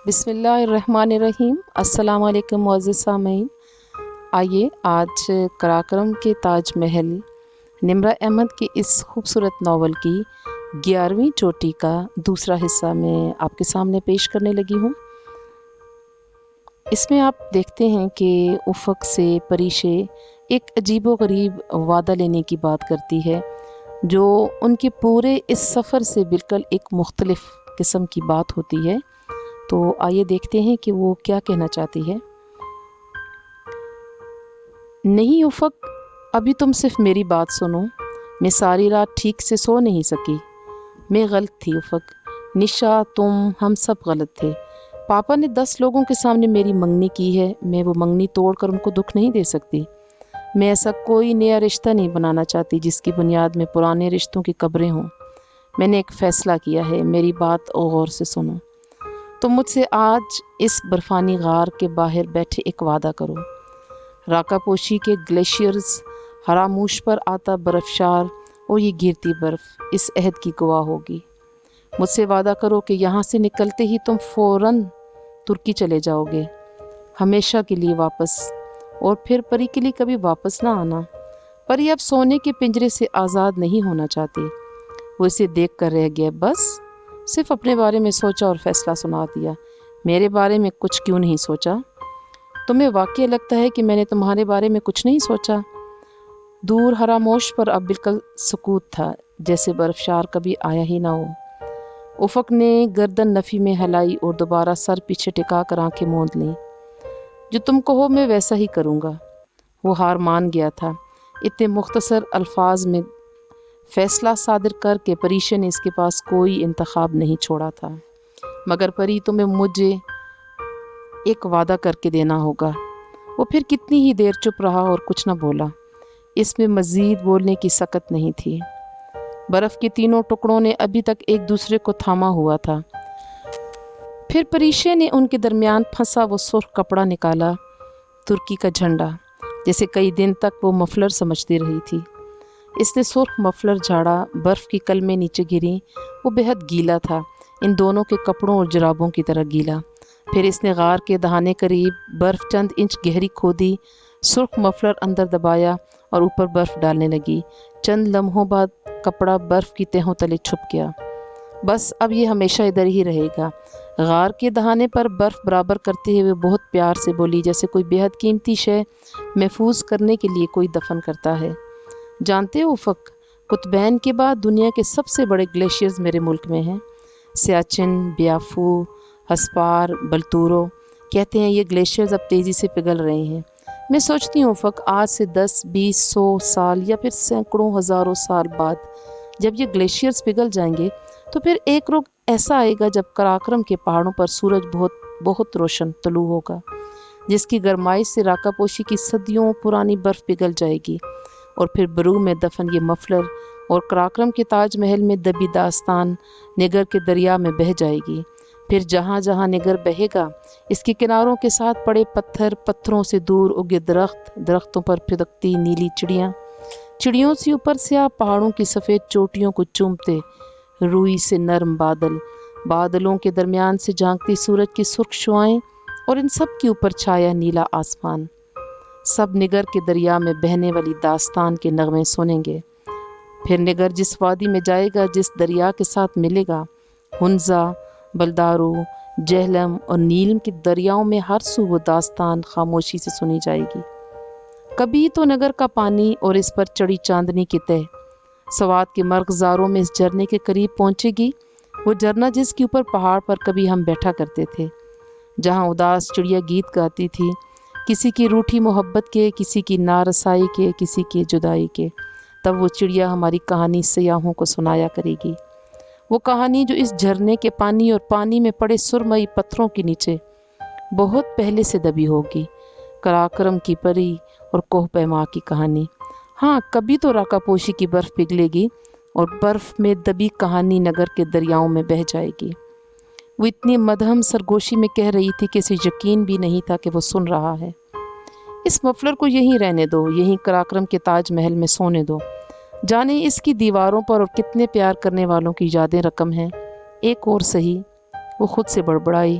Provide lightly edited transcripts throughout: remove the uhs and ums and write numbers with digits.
بسم اللہ الرحمن الرحیم۔ السلام علیکم معزز سامعین، آئیے آج قراقرم کے تاج محل نمرہ احمد کی اس خوبصورت ناول کی 11ویں چوٹی کا دوسرا حصہ میں آپ کے سامنے پیش کرنے لگی ہوں۔ اس میں آپ دیکھتے ہیں کہ افق سے پریشے ایک عجیب و غریب وعدہ لینے کی بات کرتی ہے جو ان کے پورے اس سفر سے بالکل ایک مختلف قسم کی بات ہوتی ہے۔ تو آئیے دیکھتے ہیں کہ وہ کیا کہنا چاہتی ہے۔ نہیں افق، ابھی تم صرف میری بات سنو۔ میں ساری رات ٹھیک سے سو نہیں سکی۔ میں غلط تھی افق، نشا، تم، ہم سب غلط تھے۔ پاپا نے 10 لوگوں کے سامنے میری منگنی کی ہے، میں وہ منگنی توڑ کر ان کو دکھ نہیں دے سکتی۔ میں ایسا کوئی نیا رشتہ نہیں بنانا چاہتی جس کی بنیاد میں پرانے رشتوں کی قبریں ہوں۔ میں نے ایک فیصلہ کیا ہے، میری بات غور سے سنو۔ تم مجھ سے آج اس برفانی غار کے باہر بیٹھے ایک وعدہ کرو۔ راکا پوشی کے گلیشیئرز، ہراموش پر آتا برفشار اور یہ گرتی برف اس عہد کی گواہ ہوگی۔ مجھ سے وعدہ کرو کہ یہاں سے نکلتے ہی تم فوراً ترکی چلے جاؤ گے، ہمیشہ کے لیے واپس، اور پھر پری کے لیے کبھی واپس نہ آنا۔ پری اب سونے کے پنجرے سے آزاد نہیں ہونا چاہتی۔ وہ اسے دیکھ کر رہ گیا، بس صرف اپنے بارے میں سوچا اور فیصلہ سنا دیا۔ میرے بارے میں کچھ کیوں نہیں سوچا؟ تمہیں واقعی لگتا ہے کہ میں نے تمہارے بارے میں کچھ نہیں سوچا؟ دور ہراموش پر اب بالکل سکوت تھا، جیسے برفشار کبھی آیا ہی نہ ہو۔ افق نے گردن نفی میں ہلائی اور دوبارہ سر پیچھے ٹکا کر آنکھیں موند لیں۔ جو تم کہو میں ویسا ہی کروں گا۔ وہ ہار مان گیا تھا۔ اتنے مختصر الفاظ میں فیصلہ صادر کر کے پریشے نے اس کے پاس کوئی انتخاب نہیں چھوڑا تھا۔ مگر پری، تمہیں مجھے ایک وعدہ کر کے دینا ہوگا۔ وہ پھر کتنی ہی دیر چپ رہا اور کچھ نہ بولا۔ اس میں مزید بولنے کی سکت نہیں تھی۔ برف کے تینوں ٹکڑوں نے ابھی تک ایک دوسرے کو تھاما ہوا تھا۔ پھر پریشے نے ان کے درمیان پھنسا وہ سرخ کپڑا نکالا، ترکی کا جھنڈا، جیسے کئی دن تک وہ مفلر سمجھتی رہی تھی۔ اس نے سرخ مفلر جھاڑا، برف کی کلمیں نیچے گریں۔ وہ بے حد گیلا تھا، ان دونوں کے کپڑوں اور جرابوں کی طرح گیلا۔ پھر اس نے غار کے دہانے قریب برف چند انچ گہری کھودی، سرخ مفلر اندر دبایا اور اوپر برف ڈالنے لگی۔ چند لمحوں بعد کپڑا برف کی تہوں تلے چھپ گیا۔ بس اب یہ ہمیشہ ادھر ہی رہے گا۔ غار کے دہانے پر برف برابر کرتے ہوئے بہت پیار سے بولی، جیسے کوئی بے حد قیمتی شے محفوظ کرنے کے لیے کوئی دفن کرتا ہے۔ جانتے ہو افق، قطبین کے بعد دنیا کے سب سے بڑے گلیشیئرز میرے ملک میں ہیں۔ سیاچن، بیافو، ہسپار، بلتورو۔ کہتے ہیں یہ گلیشیئرز اب تیزی سے پگھل رہے ہیں۔ میں سوچتی ہوں افق، آج سے 10، 20، 100 سال یا پھر سینکڑوں ہزاروں سال بعد جب یہ گلیشیئرز پگھل جائیں گے تو پھر ایک رخ ایسا آئے گا جب قراقرم کے پہاڑوں پر سورج بہت روشن طلوع ہوگا، جس کی گرمائی سے راکا پوشی کی صدیوں پرانی برف پگھل جائے گی، اور پھر برو میں دفن یہ مفلر اور قراقرم کے تاج محل میں دبی داستان نگر کے دریا میں بہہ جائے گی۔ پھر جہاں جہاں نگر بہے گا، اس کے کناروں کے ساتھ پڑے پتھر، پتھروں سے دور اگے درخت، درختوں پر پھدکتی نیلی چڑیاں، چڑیوں سے اوپر سیاہ پہاڑوں کی سفید چوٹیوں کو چومتے روئی سے نرم بادل، بادلوں کے درمیان سے جھانکتی سورج کی سرخ شعاعیں، اور ان سب کے اوپر چھایا نیلا آسمان۔ سب نگر کے دریا میں بہنے والی داستان کے نغمے سنیں گے۔ پھر نگر جس وادی میں جائے گا، جس دریا کے ساتھ ملے گا، ہنزا، بلدارو، جہلم اور نیلم کے دریاؤں میں ہر سو وہ داستان خاموشی سے سنی جائے گی۔ کبھی تو نگر کا پانی اور اس پر چڑی چاندنی کی تہ سوات کے مرغزاروں میں اس جھرنے کے قریب پہنچے گی، وہ جھرنا جس کے اوپر پہاڑ پر کبھی ہم بیٹھا کرتے تھے، جہاں اداس چڑیا گیت گاتی تھی، کسی کی روٹھی محبت کے، کسی کی نارسائی کے، کسی کی جدائی کے۔ تب وہ چڑیا ہماری کہانی سیاحوں کو سنایا کرے گی، وہ کہانی جو اس جھرنے کے پانی اور پانی میں پڑے سرمئی پتھروں کے نیچے بہت پہلے سے دبی ہوگی۔ قراقرم کی پری اور کوہ پیما کی کہانی۔ ہاں، کبھی تو راکا پوشی کی برف پگھلے گی اور برف میں دبی کہانی نگر کے دریاؤں میں بہہ جائے گی۔ وہ اتنی مدہم سرگوشی میں کہہ رہی تھی کہ اسے یقین بھی نہیں تھا کہ وہ سن رہا ہے۔ اس مفلر کو یہیں رہنے دو، یہیں قراقرم کے تاج محل میں سونے دو۔ جانے اس کی دیواروں پر اور کتنے پیار کرنے والوں کی یادیں رقم ہیں۔ ایک اور سہی، وہ خود سے بڑبڑائی۔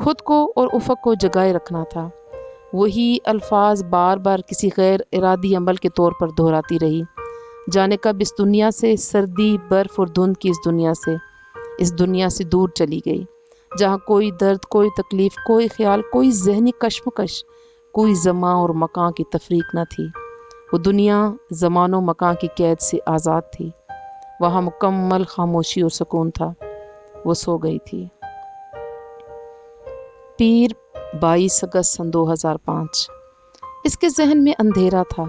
خود کو اور افق کو جگائے رکھنا تھا۔ وہی الفاظ بار بار کسی غیر ارادی عمل کے طور پر دہراتی رہی۔ جانے کب اس دنیا سے، سردی، برف اور دھند کی اس دنیا سے دور چلی گئی، جہاں کوئی درد، کوئی تکلیف، کوئی خیال، کوئی ذہنی کشمکش، کوئی زمان اور مکان کی تفریق نہ تھی۔ وہ دنیا زمان و مکان کی قید سے آزاد تھی۔ وہاں مکمل خاموشی اور سکون تھا۔ وہ سو گئی تھی۔ پیر 22 اگست سن 2005۔ اس کے ذہن میں اندھیرا تھا۔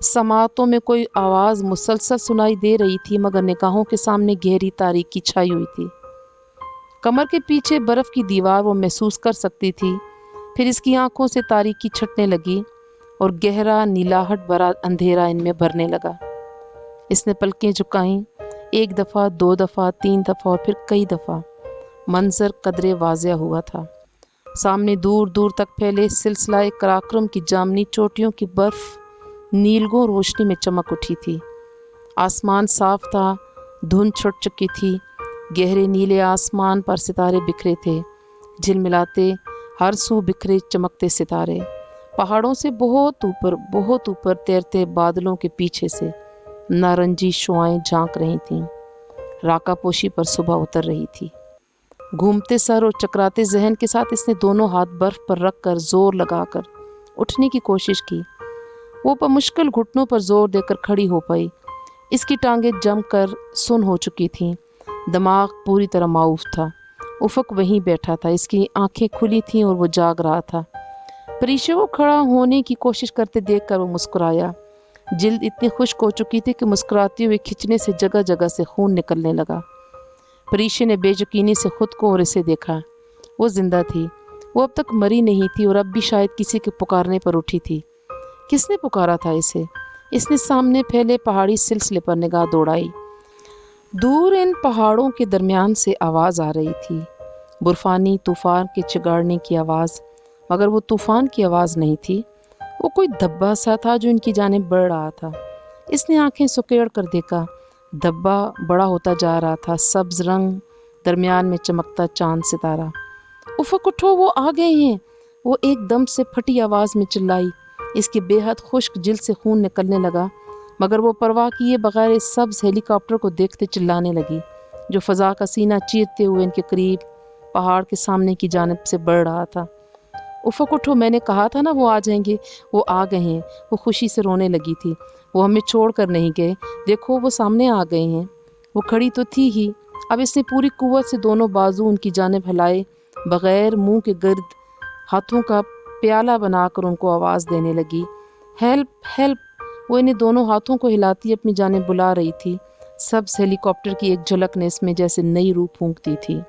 سماعتوں میں کوئی آواز مسلسل سنائی دے رہی تھی، مگر نگاہوں کے سامنے گہری تاریکی چھائی ہوئی تھی۔ کمر کے پیچھے برف کی دیوار وہ محسوس کر سکتی تھی۔ پھر اس کی آنکھوں سے تاریکی چھٹنے لگی اور گہرا نیلاہٹ بھرا اندھیرا ان میں بھرنے لگا۔ اس نے پلکیں جھکائیں، 1 دفعہ، 2 دفعہ، 3 دفعہ اور پھر کئی دفعہ۔ منظر قدرے واضح ہوا تھا۔ سامنے دور دور تک پھیلے سلسلہ قراقرم کی جامنی چوٹیوں کی برف نیلگوں روشنی میں چمک اٹھی تھی۔ آسمان صاف تھا، دھند چھٹ چکی تھی۔ گہرے نیلے آسمان پر ستارے بکھرے تھے، جھلملاتے، ہر سو بکھرے چمکتے ستارے۔ پہاڑوں سے بہت اوپر تیرتے بادلوں کے پیچھے سے نارنجی شعاعیں جھانک رہی تھیں۔ راکا پوشی پر صبح اتر رہی تھی۔ گھومتے سر اور چکراتے ذہن کے ساتھ اس نے دونوں ہاتھ برف پر رکھ کر زور لگا کر اٹھنے کی کوشش کی۔ وہ بمشکل گھٹنوں پر زور دے کر کھڑی ہو پائی۔ اس کی ٹانگیں جم کر سن ہو چکی تھیں، دماغ پوری طرح معاف تھا۔ افق وہیں بیٹھا تھا، اس کی آنکھیں کھلی تھیں اور وہ جاگ رہا تھا۔ پریشے کو کھڑا ہونے کی کوشش کرتے دیکھ کر وہ مسکرایا۔ جلد اتنی خشک ہو چکی تھی کہ مسکراتے ہوئے کھچنے سے جگہ جگہ سے خون نکلنے لگا۔ پریشے نے بے یقینی سے خود کو اور اسے دیکھا۔ وہ زندہ تھی، وہ اب تک مری نہیں تھی اور اب بھی شاید کسی کے پکارنے پر اٹھی تھی۔ کس نے پکارا تھا اسے؟ اس نے سامنے پھیلے پہاڑی سلسلے پر نگاہ دوڑائی۔ دور ان پہاڑوں کے درمیان سے آواز آ رہی تھی، برفانی طوفان کے چگاڑنے کی آواز، مگر وہ طوفان کی آواز نہیں تھی۔ وہ کوئی دھبا سا تھا جو ان کی جانب بڑھ رہا تھا۔ اس نے آنکھیں سکیڑ کر دیکھا۔ دھبا بڑا ہوتا جا رہا تھا، سبز رنگ، درمیان میں چمکتا چاند ستارہ۔ افق اٹھو، وہ آ گئے ہیں، وہ ایک دم سے پھٹی آواز میں چلائی۔ اس کی بے حد خشک جلد سے خون نکلنے لگا، مگر وہ پرواہ کیے بغیر اس سبز ہیلی کاپٹر کو دیکھتے چلانے لگی، جو فضا کا سینہ چیرتے ہوئے ان کے قریب پہاڑ کے سامنے کی جانب سے بڑھ رہا تھا۔ افق اٹھو، میں نے کہا تھا نا وہ آ جائیں گے، وہ آ گئے ہیں۔ وہ خوشی سے رونے لگی تھی۔ وہ ہمیں چھوڑ کر نہیں گئے، دیکھو وہ سامنے آ گئے ہیں۔ وہ کھڑی تو تھی ہی، اب اس نے پوری قوت سے دونوں بازو ان کی جانب ہلائے بغیر منہ کے گرد ہاتھوں کا پیالہ بنا کر ان کو آواز دینے لگی، ہیلپ ہیلپ۔ وہ انہیں دونوں ہاتھوں کو ہلاتی اپنی جانب بلا رہی تھی۔ سبز ہیلی کاپٹر کی ایک جھلک نے اس میں جیسے نئی روح پھونکتی تھی۔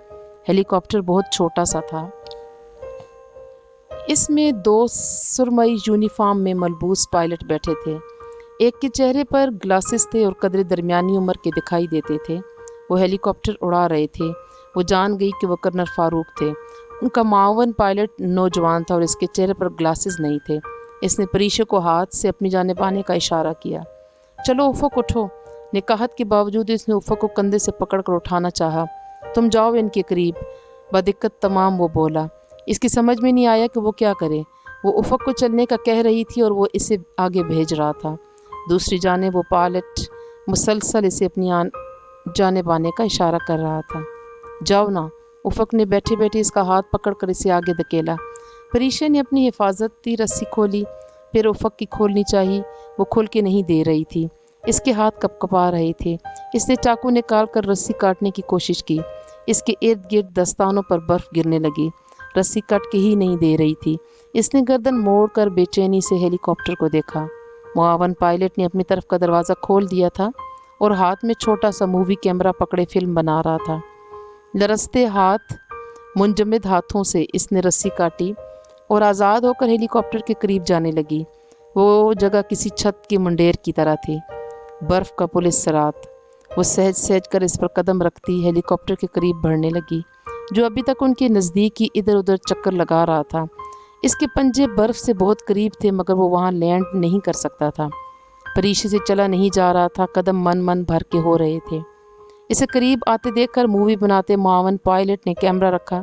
ہیلی کاپٹر بہت چھوٹا سا تھا۔ اس میں 2 سرمئی یونیفارم میں ملبوس پائلٹ بیٹھے تھے۔ ایک کے چہرے پر گلاسز تھے اور قدرے درمیانی عمر کے دکھائی دیتے تھے۔ وہ ہیلی کاپٹر اڑا رہے تھے۔ وہ جان گئی کہ وہ کرنل فاروق تھے۔ ان کا معاون پائلٹ نوجوان تھا اور اس کے چہرے پر گلاسز نہیں تھے۔ اس نے پریشے کو ہاتھ سے اپنی جانب آنے کا اشارہ کیا۔ چلو افق اٹھو۔ نکاحت کے باوجود اس نے افق کو کندھے سے پکڑ کر اٹھانا چاہا۔ تم جاؤ ان کے قریب، بدقت تمام وہ بولا۔ اس کی سمجھ میں نہیں آیا کہ وہ کیا کرے۔ وہ افق کو چلنے کا کہہ رہی تھی اور وہ اسے آگے بھیج رہا تھا۔ دوسری جانب وہ پائلٹ مسلسل اسے اپنی جانب آنے کا اشارہ کر رہا تھا۔ جاؤ نا۔ افق نے بیٹھے بیٹھے اس کا ہاتھ پکڑ کر اسے آگے دھکیلا۔ پریشے نے اپنی حفاظتی رسی کھولی، پھر افق کی کھولنی چاہی، وہ کھول کے نہیں دے رہی تھی۔ اس کے ہاتھ کپ کپا رہے تھے۔ اس نے چاقو نکال کر رسی کاٹنے کی کوشش کی۔ اس کے ارد گرد دستانوں پر برف گرنے لگی۔ رسی کٹ کے ہی نہیں دے رہی تھی۔ اس نے گردن موڑ کر بے چینی سے ہیلی کاپٹر کو دیکھا۔ معاون پائلٹ نے اپنی طرف کا دروازہ کھول دیا تھا اور ہاتھ میں چھوٹا سا مووی کیمرہ پکڑے فلم بنا رہا تھا۔ لرزتے ہاتھ، منجمد ہاتھوں سے اس نے رسی کاٹی اور آزاد ہو کر ہیلی کاپٹر کے قریب جانے لگی۔ وہ جگہ کسی چھت کی منڈیر کی طرح تھی، برف کا پل سرات۔ وہ سہج سہج کر اس پر قدم رکھتی ہیلی کاپٹر کے قریب بڑھنے لگی، جو ابھی تک ان کے نزدیک ہی ادھر ادھر چکر لگا رہا تھا۔ اس کے پنجے برف سے بہت قریب تھے، مگر وہ وہاں لینڈ نہیں کر سکتا تھا۔ پریشے سے چلا نہیں جا رہا تھا، قدم من بھر کے ہو رہے تھے۔ اسے قریب آتے دیکھ کر مووی بناتے معاون پائلٹ نے کیمرہ رکھا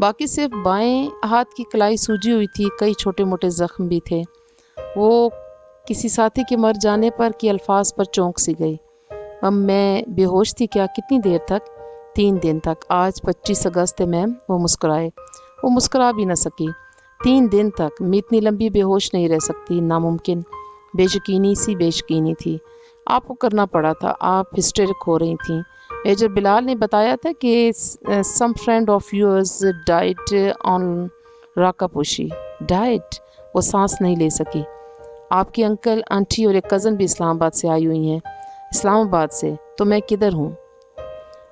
باقی صرف بائیں ہاتھ کی کلائی سوجی ہوئی تھی، کئی چھوٹے موٹے زخم بھی تھے۔ وہ کسی ساتھی کے مر جانے پر کے الفاظ پر چونک سی گئی۔ اب میں بے ہوش تھی کیا؟ کتنی دیر تک؟ 3 دن تک۔ آج 25 اگست ہے میم۔ وہ مسکرائے۔ وہ مسکرا بھی نہ سکی۔ 3 دن تک میں اتنی لمبی بے ہوش نہیں رہ سکتی، ناممکن۔ بے یقینی تھی۔ آپ کو کرنا پڑا تھا، آپ ہسٹیرک ہو رہی تھیں۔ میجر بلال نے بتایا تھا کہ some friend of yours diet on Rakaposhi. Diet? وہ سانس نہیں لے سکی۔ آپ کی انکل، آنٹی اور ایک کزن بھی اسلام آباد سے آئی ہوئی ہیں۔ اسلام آباد سے؟ تو میں کدھر ہوں؟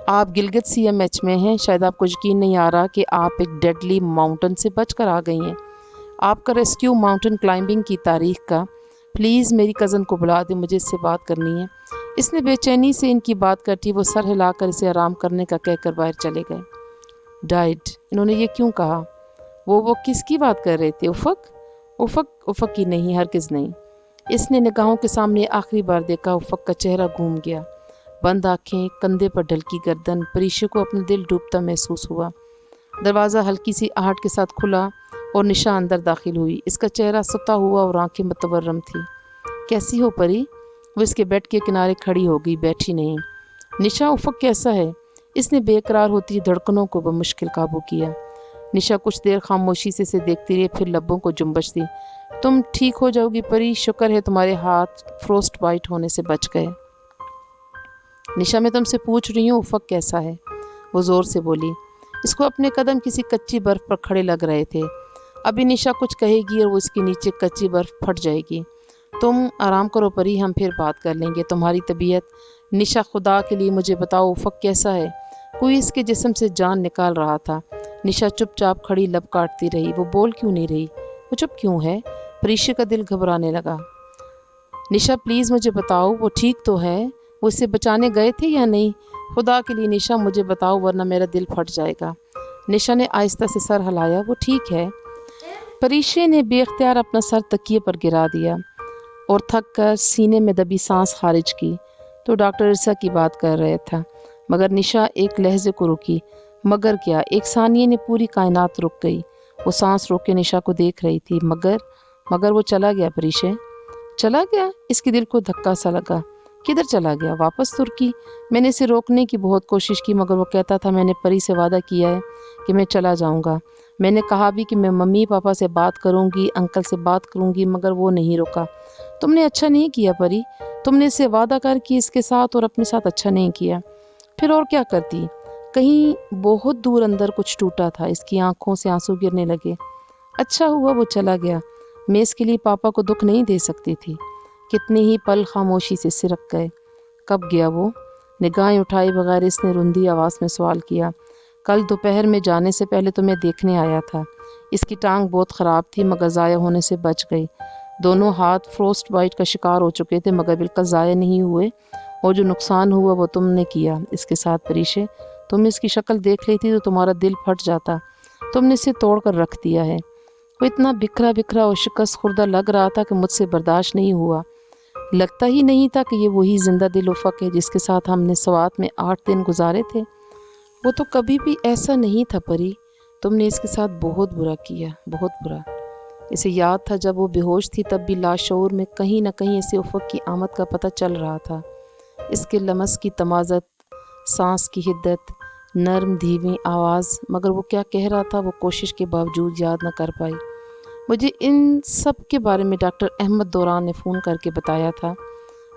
آپ گلگت CMH میں ہیں۔ شاید آپ کو یقین نہیں آ رہا کہ آپ ایک ڈیڈلی ماؤنٹن سے بچ کر آ گئی ہیں۔ آپ کا ریسکیو ماؤنٹن کلائمبنگ کی تاریخ کا۔ پلیز میری کزن کو بلا دیں، مجھے اس سے بات کرنی ہے۔ اس نے بے چینی سے ان کی بات کرتی وہ سر ہلا کر اسے آرام کرنے کا کہہ کر باہر چلے گئے۔ ڈائٹ؟ انہوں نے یہ کیوں کہا؟ وہ کس کی بات کر رہے تھے؟ افق کی نہیں، ہرگز نہیں۔ اس نے نگاہوں کے سامنے آخری بار دیکھا۔ افق کا چہرہ گھوم گیا، بند آنکھیں، کندھے پر ڈھلکی گردن۔ پریشا کو اپنا دل ڈوبتا محسوس ہوا۔ دروازہ ہلکی سی آہٹ کے ساتھ کھلا اور نشا اندر داخل ہوئی۔ اس کا چہرہ ستا ہوا اور آنکھیں متورم تھی۔ کیسی ہو پری؟ وہ اس کے بیڈ کے کنارے کھڑی ہو گئی، بیٹھی نہیں۔ نشا، افق کیسا ہے؟ اس نے بے قرار ہوتی دھڑکنوں کو بمشکل قابو کیا۔ نشا کچھ دیر خاموشی سے اسے دیکھتی رہی، پھر لبوں کو جنبش دی۔ تم ٹھیک ہو جاؤ گی پری، شکر ہے تمہارے ہاتھ فروسٹ بائٹ ہونے سے بچ گئے۔ نشا، میں تم سے پوچھ رہی ہوں افق کیسا ہے؟ وہ زور سے بولی۔ اس کو اپنے قدم کسی کچی برف پر کھڑے لگ رہے تھے۔ ابھی نشا کچھ کہے گی اور وہ اس کے نیچے کچی برف پھٹ جائے گی۔ تم آرام کرو پری، ہم پھر بات کر لیں گے۔ تمہاری طبیعت؟ نشا، خدا کے لیے مجھے بتاؤ افق کیسا ہے؟ کوئی اس کے جسم سے جان نکال رہا تھا۔ نشا چپ چاپ کھڑی لب کاٹتی رہی۔ وہ بول کیوں نہیں رہی؟ وہ چپ کیوں ہے؟ پریشا کا دل گھبرانے لگا۔ نشا پلیز مجھے بتاؤ، وہ ٹھیک تو ہے؟ وہ اسے بچانے گئے تھے یا نہیں؟ خدا کے لیے نشا مجھے بتاؤ ورنہ میرا دل پھٹ جائے گا۔ نشا نے آہستہ سے سر ہلایا۔ وہ ٹھیک ہے۔ پریشا نے بے اختیار اپنا سر تکیے پر گرا دیا اور تھک کر سینے میں دبی سانس خارج کی۔ تو ڈاکٹر ارسا کی بات کر رہا تھا، مگر نشا ایک لہجے کو رکی۔ مگر کیا؟ ایک ثانیے نے پوری کائنات رک گئی۔ وہ سانس روک کے نشا کو دیکھ رہی تھی۔ مگر وہ چلا گیا پریشا۔ چلا گیا؟ اس کے دل کو دھکا سا لگا۔ کدھر چلا گیا؟ واپس ترکی؟ میں نے اسے روکنے کی بہت کوشش کی مگر وہ کہتا تھا میں نے پری سے وعدہ کیا ہے کہ میں چلا جاؤں گا۔ میں نے کہا بھی کہ میں ممی پاپا سے بات کروں گی، انکل سے بات کروں گی، مگر وہ نہیں روکا۔ تم نے اچھا نہیں کیا پری، تم نے اسے وعدہ کر کے اس کے ساتھ اور اپنے ساتھ اچھا نہیں کیا۔ پھر اور کیا کرتی؟ کہیں بہت دور اندر کچھ ٹوٹا تھا۔ اس کی آنکھوں سے آنسو گرنے لگے۔ اچھا ہوا وہ چلا گیا، میں اس کے لیے پاپا کو دکھ نہیں دے سکتی تھی۔ کتنے ہی پل خاموشی سے سرک گئے۔ کب گیا وہ؟ نگاہیں اٹھائے بغیر اس نے رندی آواز میں سوال کیا۔ کل دوپہر میں جانے سے پہلے تمہیں دیکھنے آیا تھا۔ اس کی ٹانگ بہت خراب تھی مگر ضائع ہونے سے بچ گئی۔ دونوں ہاتھ فروسٹ بائٹ کا شکار ہو چکے تھے مگر بالکل ضائع نہیں ہوئے، اور جو نقصان ہوا وہ تم نے کیا اس کے ساتھ پریشا۔ تم اس کی شکل دیکھ لیتی تو تمہارا دل پھٹ جاتا۔ تم نے اسے توڑ کر رکھ دیا ہے۔ وہ اتنا بکھرا اور شکست خوردہ لگ رہا تھا کہ مجھ سے برداشت نہیں ہوا۔ لگتا ہی نہیں تھا کہ یہ وہی زندہ دل افق ہے جس کے ساتھ ہم نے سوات میں 8 دن گزارے تھے۔ وہ تو کبھی بھی ایسا نہیں تھا پری، تم نے اس کے ساتھ بہت برا کیا، بہت برا۔ اسے یاد تھا جب وہ بے ہوش تھی تب بھی لاشعور میں کہیں نہ کہیں اسے افق کی آمد کا پتہ چل رہا تھا۔ اس کے لمس کی تمازت، سانس کی حدت، نرم دھیمی آواز، مگر وہ کیا کہہ رہا تھا وہ کوشش کے باوجود یاد نہ کر پائی۔ مجھے ان سب کے بارے میں ڈاکٹر احمد دوران نے فون کر کے بتایا تھا۔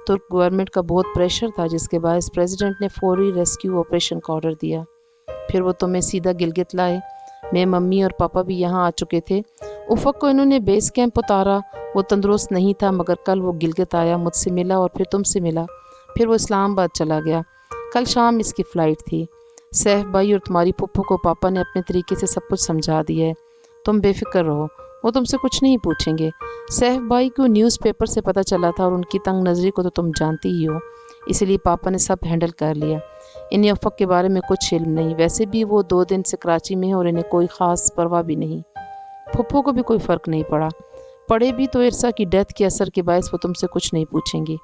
ترک گورنمنٹ کا بہت پریشر تھا جس کے باعث پریزیڈنٹ نے فوری ریسکیو آپریشن کا آرڈر دیا۔ پھر وہ تمہیں سیدھا گلگت لائے۔ میں، ممی اور پاپا بھی یہاں آ چکے تھے۔ افق کو انہوں نے بیس کیمپ اتارا۔ وہ تندرست نہیں تھا مگر کل وہ گلگت آیا، مجھ سے ملا اور پھر تم سے ملا، پھر وہ اسلام آباد چلا گیا۔ کل شام اس کی فلائٹ تھی۔ سیف بھائی اور تمہاری پھپھو کو پاپا نے اپنے طریقے سے سب کچھ سمجھا دیا ہے۔ تم بے فکر رہو، وہ تم سے کچھ نہیں پوچھیں گے۔ سیف بھائی کو نیوز پیپر سے پتہ چلا تھا اور ان کی تنگ نظری کو تو تم جانتی ہی ہو، اسی لیے پاپا نے سب ہینڈل کر لیا۔ انہیں افق کے بارے میں کچھ علم نہیں، ویسے بھی وہ 2 دن سے کراچی میں ہیں اور انہیں کوئی خاص پرواہ بھی نہیں۔ پھپھو کو بھی کوئی فرق نہیں پڑے بھی تو ارسا کی ڈیتھ کے اثر کے باعث وہ تم سے کچھ نہیں پوچھیں گی۔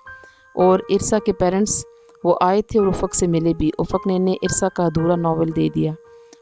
اور ارسا کے پیرنٹس وہ آئے تھے اور افق سے ملے بھی۔ افق نے انہیں ارسا کا ادھورا ناول دے دیا